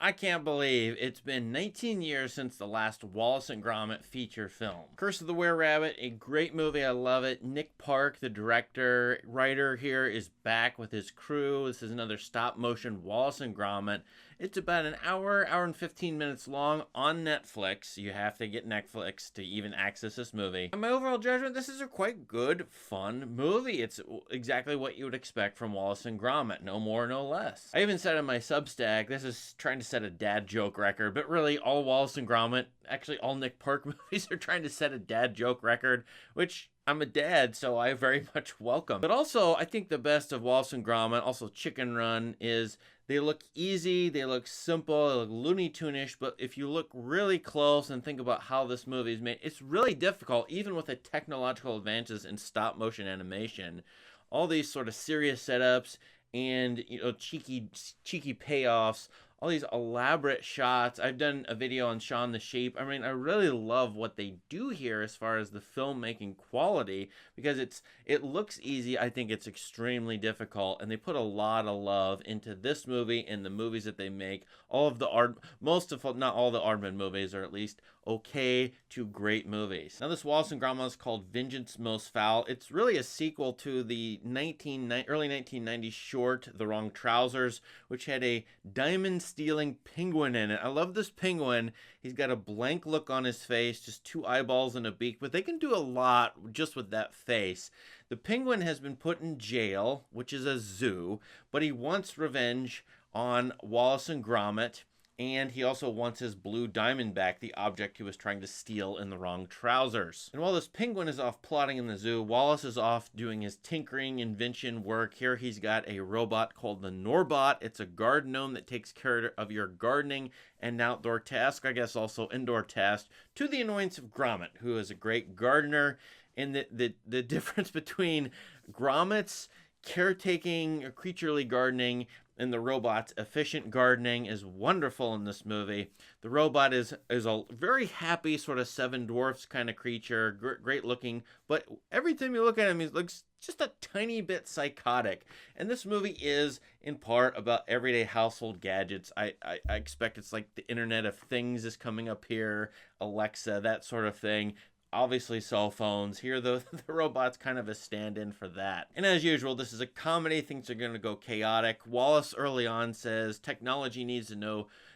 I can't believe it's been 19 years since the last Wallace and Gromit feature film. Curse of the Were-Rabbit, a great movie, I love it. Nick Park, the director, writer here, is back with his crew. This is another stop-motion Wallace and Gromit. It's about an hour and 15 minutes long on Netflix. You have to get Netflix to even access this movie. In my overall judgment, this is a quite good, fun movie. It's exactly what you would expect from Wallace and Gromit, no more, no less. I even said in my Substack, this is trying to set a dad joke record, but really all Wallace and Gromit, actually all Nick Park movies are trying to set a dad joke record, which I'm a dad, so I very much welcome. But also, I think the best of Wallace and Gromit, also Chicken Run, is they look easy, they look simple, they look Looney Tune-ish, but if you look really close and think about how this movie is made, it's really difficult, even with the technological advances in stop-motion animation. All these sort of serious setups and, you know, cheeky payoffs, all these elaborate shots. I've done a video on Shaun the Sheep. I mean, I really love what they do here as far as the filmmaking quality, because it looks easy. I think it's extremely difficult, and they put a lot of love into this movie and the movies that they make. All of the not all the Aardman movies are at least okay to great movies. Now, this Wallace and Gromit is called Vengeance Most Fowl. It's really a sequel to the early 1990s short The Wrong Trousers, which had a diamond-stealing penguin in it. I love this penguin. He's got a blank look on his face, just two eyeballs and a beak, but they can do a lot just with that face. The penguin has been put in jail, which is a zoo, but he wants revenge on Wallace and Gromit, and he also wants his blue diamond back, the object he was trying to steal in The Wrong Trousers. And while this penguin is off plotting in the zoo, Wallace is off doing his tinkering, invention work. Here he's got a robot called the Norbot. It's a garden gnome that takes care of your gardening and outdoor tasks, I guess also indoor tasks, to the annoyance of Gromit, who is a great gardener. And the difference between Gromit's caretaking, creaturely gardening, and the robot's efficient gardening is wonderful in this movie. The robot is a very happy sort of Seven Dwarfs kind of creature, great looking, but every time you look at him, he looks just a tiny bit psychotic. And this movie is, in part, about everyday household gadgets. I expect it's like the Internet of Things is coming up here, Alexa, that sort of thing. Obviously cell phones. Here, the robot's kind of a stand-in for that. And as usual, this is a comedy. Things are going to go chaotic. Wallace early on says technology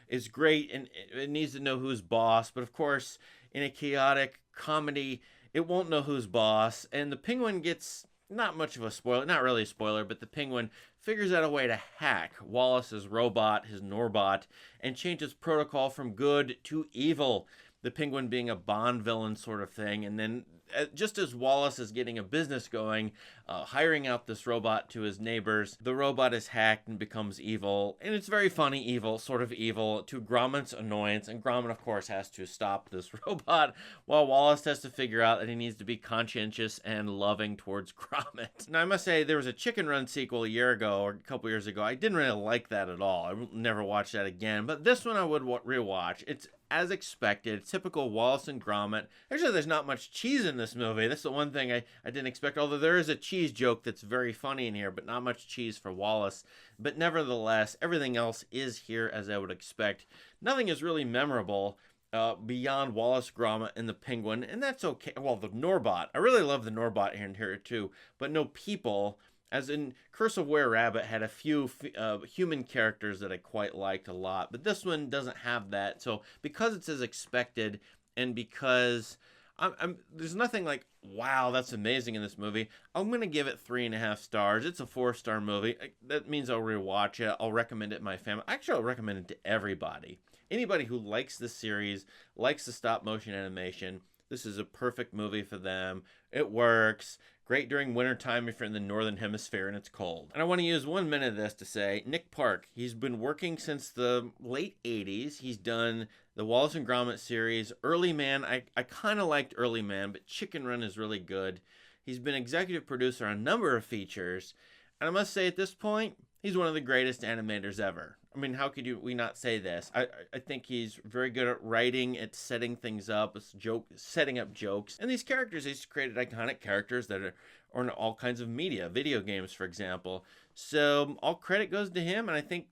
is great and it needs to know who's boss. But of course, in a chaotic comedy, it won't know who's boss. And the penguin gets not much of a spoiler, not really a spoiler, but the penguin figures out a way to hack Wallace's robot, his Norbot, and changes protocol from good to evil. The penguin being a Bond villain sort of thing. And then just as Wallace is getting a business going, hiring out this robot to his neighbors, the robot is hacked and becomes evil. And it's very funny evil, sort of evil, to Gromit's annoyance. And Gromit, of course, has to stop this robot, while Wallace has to figure out that he needs to be conscientious and loving towards Gromit. Now, I must say, there was a Chicken Run sequel a year ago, or a couple years ago. I didn't really like that at all. I will never watch that again. But this one I would rewatch. It's as expected, typical Wallace and Gromit. Actually, there's not much cheese in this movie. That's the one thing I didn't expect, although there is a cheese joke that's very funny in here, but not much cheese for Wallace. But nevertheless, everything else is here as I would expect. Nothing is really memorable beyond Wallace, Gromit, and the penguin, and that's okay. Well, the Norbot. I really love the Norbot in here too, but no people. As in Curse of Were-Rabbit had a few human characters that I quite liked a lot, but this one doesn't have that. So because it's as expected, and because there's nothing like, wow, that's amazing in this movie, I'm going to give it 3.5 stars. It's a 4-star movie. That means I'll rewatch it. I'll recommend it to my family. Actually, I'll recommend it to everybody. Anybody who likes this series, likes the stop motion animation, this is a perfect movie for them. It works. Great during wintertime if you're in the northern hemisphere and it's cold. And I want to use 1 minute of this to say, Nick Park, he's been working since the late 80s. He's done the Wallace and Gromit series. Early Man, I kind of liked Early Man, but Chicken Run is really good. He's been executive producer on a number of features. And I must say at this point, he's one of the greatest animators ever. I mean, how could we not say this? I think he's very good at writing, at setting things up, setting up jokes. And these characters, he's created iconic characters that are in all kinds of media, video games, for example. So all credit goes to him, and I think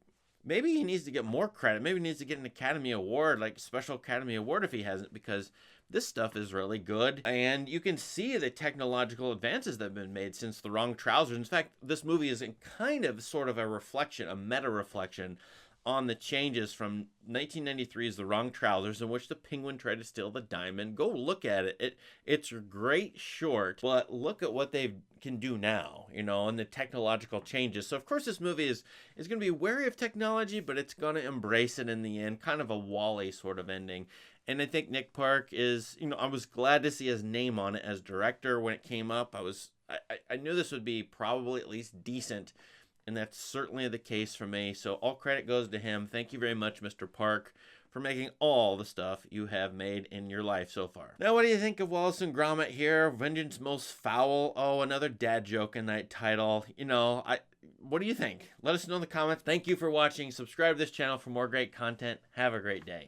maybe he needs to get more credit. Maybe he needs to get an Academy Award, like a special Academy Award if he hasn't, because this stuff is really good. And you can see the technological advances that have been made since The Wrong Trousers. In fact, this movie is in kind of sort of a reflection, a meta reflection on the changes from 1993's The Wrong Trousers, in which the penguin tried to steal the diamond. Go look at it. It's a great short, but look at what they can do now, you know, and the technological changes. So, of course, this movie is going to be wary of technology, but it's going to embrace it in the end, kind of a Wall-E sort of ending. And I think Nick Park is, you know, I was glad to see his name on it as director when it came up. I knew this would be probably at least decent, and that's certainly the case for me. So all credit goes to him. Thank you very much, Mr. Park, for making all the stuff you have made in your life so far. Now, what do you think of Wallace and Gromit here? Vengeance Most Fowl. Oh, another dad joke in that title. You know, what do you think? Let us know in the comments. Thank you for watching. Subscribe to this channel for more great content. Have a great day.